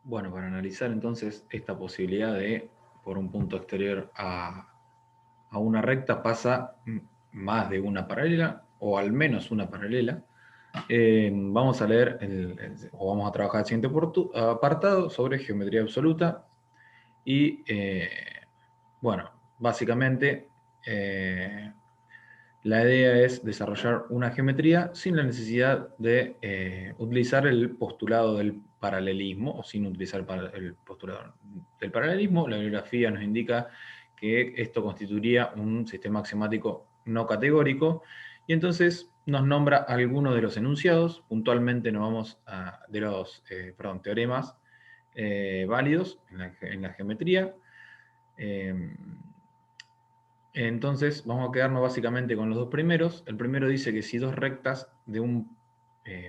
Bueno, para analizar entonces esta posibilidad de, por un punto exterior a una recta, pasa más de una paralela, o al menos una paralela. Vamos a leer, o vamos a trabajar el siguiente apartado sobre geometría absoluta. Y, bueno, básicamente, la idea es desarrollar una geometría sin la necesidad de utilizar el postulado del paralelismo, o sin utilizar el postulado del paralelismo. La bibliografía nos indica que esto constituiría un sistema axiomático no categórico, y entonces nos nombra algunos de los enunciados. Puntualmente nos vamos de los teoremas válidos en la geometría. Eh, entonces vamos a quedarnos básicamente con los dos primeros. El primero dice que si dos rectas de un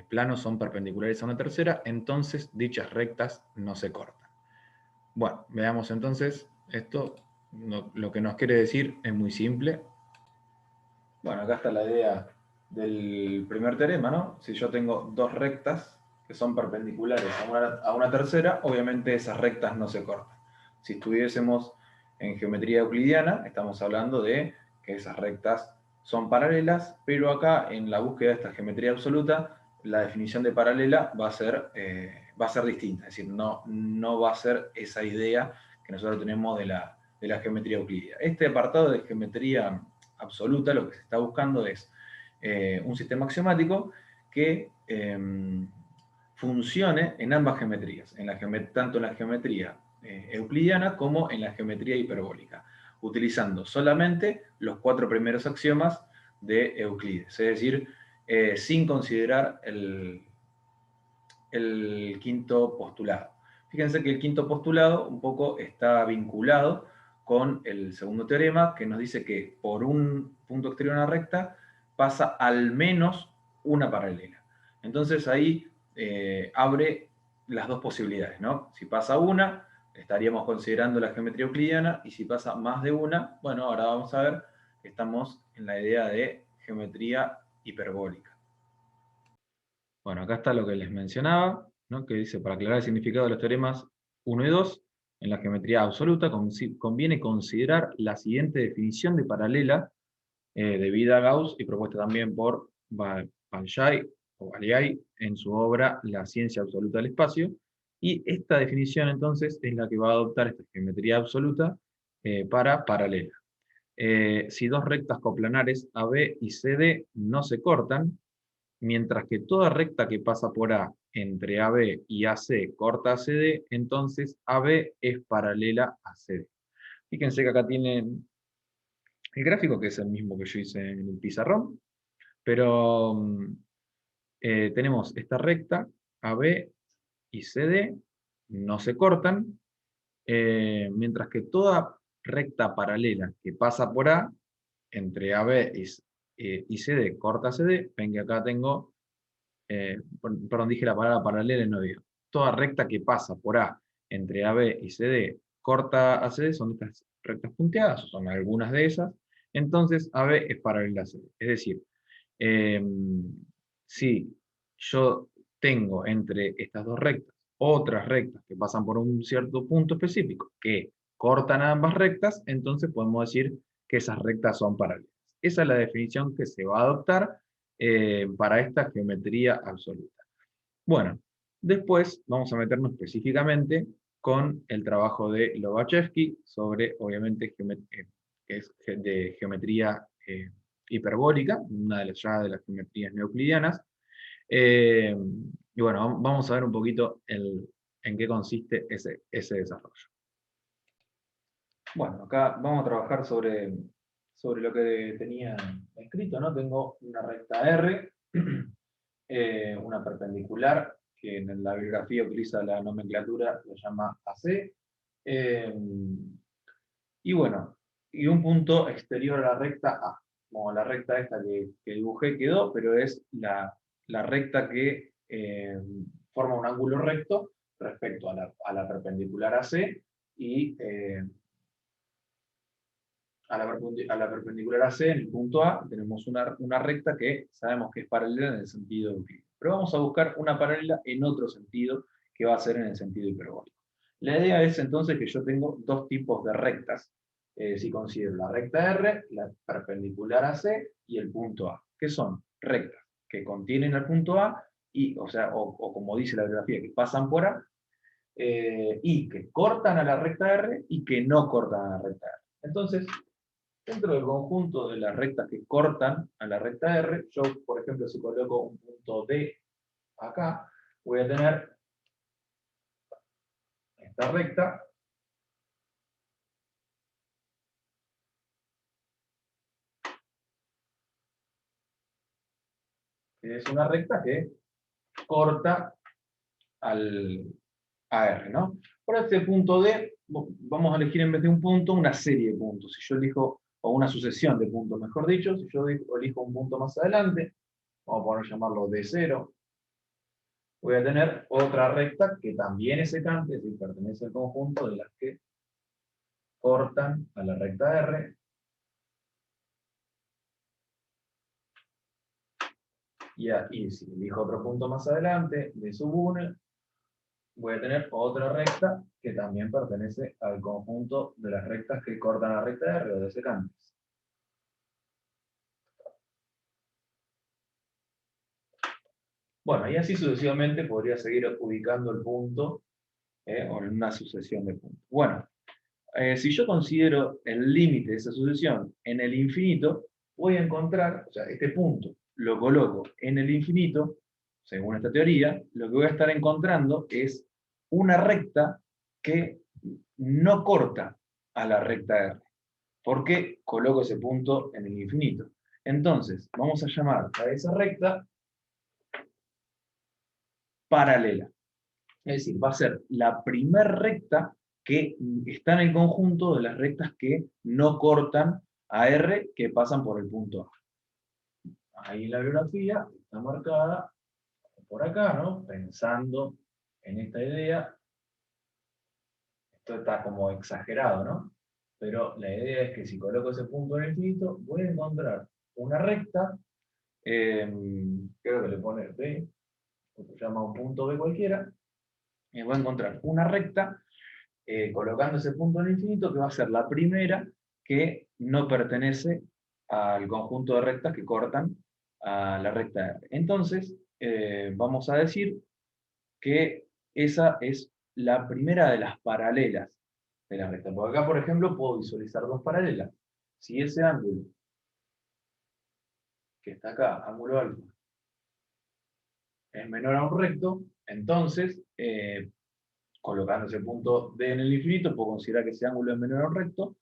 plano son perpendiculares a una tercera, entonces dichas rectas no se cortan. Bueno, veamos entonces esto. Lo que nos quiere decir es muy simple. Bueno, acá está la idea del primer teorema, ¿no? Si yo tengo dos rectas que son perpendiculares a una tercera, obviamente esas rectas no se cortan. Si estuviésemos en geometría euclidiana, estamos hablando de que esas rectas son paralelas, pero acá en la búsqueda de esta geometría absoluta, la definición de paralela va a ser distinta, es decir, no va a ser esa idea que nosotros tenemos de la geometría euclidiana. Este apartado de geometría absoluta, lo que se está buscando es un sistema axiomático que funcione en ambas geometrías, tanto en la geometría euclidiana como en la geometría hiperbólica, utilizando solamente los cuatro primeros axiomas de Euclides, es decir, sin considerar el quinto postulado. Fíjense que el quinto postulado un poco está vinculado con el segundo teorema, que nos dice que por un punto exterior a una recta pasa al menos una paralela. Entonces ahí abre las dos posibilidades, ¿no? Si pasa una, estaríamos considerando la geometría euclidiana, y si pasa más de una, bueno, ahora vamos a ver que estamos en la idea de geometría hiperbólica. Bueno, acá está lo que les mencionaba, ¿no? Que dice, para aclarar el significado de los teoremas 1 y 2, en la geometría absoluta conviene considerar la siguiente definición de paralela debida a Gauss y propuesta también por Valley en su obra La ciencia absoluta del espacio. Y esta definición entonces es la que va a adoptar esta geometría absoluta para paralela. Si dos rectas coplanares AB y CD no se cortan, mientras que toda recta que pasa por A entre AB y AC corta a CD, entonces AB es paralela a CD. Fíjense que acá tienen el gráfico, que es el mismo que yo hice en el pizarrón, pero tenemos esta recta, AB y CD, no se cortan, mientras que toda recta paralela que pasa por A, entre AB y CD, corta CD. Ven que acá tengo, perdón, dije la palabra paralela y no digo. Toda recta que pasa por A, entre AB y CD, corta a CD, son estas rectas punteadas, son algunas de esas. Entonces AB es paralela a CD. Es decir, eh, si yo tengo entre estas dos rectas otras rectas que pasan por un cierto punto específico que cortan a ambas rectas, entonces podemos decir que esas rectas son paralelas. Esa es la definición que se va a adoptar para esta geometría absoluta. Bueno, después vamos a meternos específicamente con el trabajo de Lobachevsky sobre, obviamente, que es de geometría hiperbólica, una de las geometrías neoclidianas. Eh, y bueno, vamos a ver un poquito en qué consiste ese desarrollo. Bueno, acá vamos a trabajar sobre lo que tenía escrito, ¿no? Tengo una recta R, una perpendicular, que en la bibliografía utiliza la nomenclatura, lo llama AC, eh, y bueno, y un punto exterior a la recta A. Como la recta esta que dibujé quedó, pero es la recta que forma un ángulo recto respecto a la perpendicular AC, y a la perpendicular AC en el punto A tenemos una recta que sabemos que es paralela en el sentido de Euclides. Pero vamos a buscar una paralela en otro sentido, que va a ser en el sentido hiperbólico. La idea es entonces que yo tengo dos tipos de rectas, si considero la recta R, la perpendicular a C y el punto A, que son rectas que contienen al punto A, y, o como dice la bibliografía, que pasan por A, y que cortan a la recta R y que no cortan a la recta R. Entonces, dentro del conjunto de las rectas que cortan a la recta R, yo, por ejemplo, si coloco un punto D acá, voy a tener esta recta, que es una recta que corta al AR, ¿no? Por este punto D, vamos a elegir en vez de un punto, una serie de puntos. Si yo elijo, o una sucesión de puntos, mejor dicho, si yo elijo un punto más adelante, vamos a poner llamarlo D0, voy a tener otra recta que también es secante, es decir, pertenece al conjunto de las que cortan a la recta R, y si elijo otro punto más adelante, D sub 1, voy a tener otra recta que también pertenece al conjunto de las rectas que cortan la recta R o de secantes. Bueno, y así sucesivamente podría seguir ubicando el punto o en una sucesión de puntos. Bueno, si yo considero el límite de esa sucesión en el infinito, voy a encontrar, o sea, este punto lo coloco en el infinito, según esta teoría, lo que voy a estar encontrando es una recta que no corta a la recta R. ¿Por qué coloco ese punto en el infinito? Entonces, vamos a llamar a esa recta paralela. Es decir, va a ser la primer recta que está en el conjunto de las rectas que no cortan a R, que pasan por el punto A. Ahí en la bibliografía está marcada por acá, ¿no? Pensando en esta idea. Esto está como exagerado, ¿no? Pero la idea es que si coloco ese punto en el infinito, voy a encontrar una recta, creo que le pone B, o se llama un punto B cualquiera, y voy a encontrar una recta colocando ese punto en el infinito, que va a ser la primera que no pertenece al conjunto de rectas que cortan a la recta R. Entonces, vamos a decir que esa es la primera de las paralelas de la recta. Porque acá, por ejemplo, puedo visualizar dos paralelas. Si ese ángulo que está acá, ángulo alfa, es menor a un recto, entonces, colocando ese punto D en el infinito, puedo considerar que ese ángulo es menor a un recto,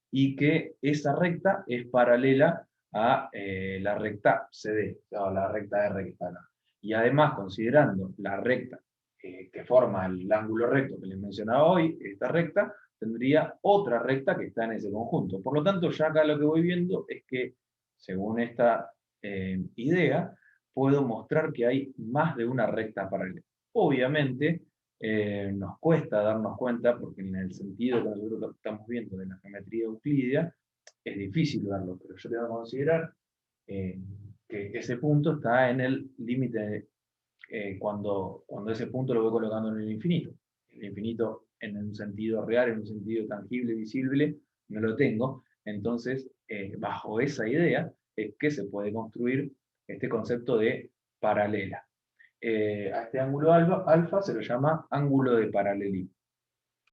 y que esa recta es paralela a la recta CD, o sea, la recta R que está acá. Y además, considerando la recta que forma el ángulo recto que les mencionaba hoy, esta recta, tendría otra recta que está en ese conjunto. Por lo tanto, ya acá lo que voy viendo es que, según esta idea, puedo mostrar que hay más de una recta paralela. Obviamente, nos cuesta darnos cuenta, porque en el sentido que nosotros estamos viendo de la geometría euclídea, es difícil verlo, pero yo tengo que considerar que ese punto está en el límite cuando ese punto lo voy colocando en el infinito. El infinito en un sentido real, en un sentido tangible, visible, no lo tengo. Entonces, bajo esa idea es que se puede construir este concepto de paralela. A este ángulo alfa se lo llama ángulo de paralelismo.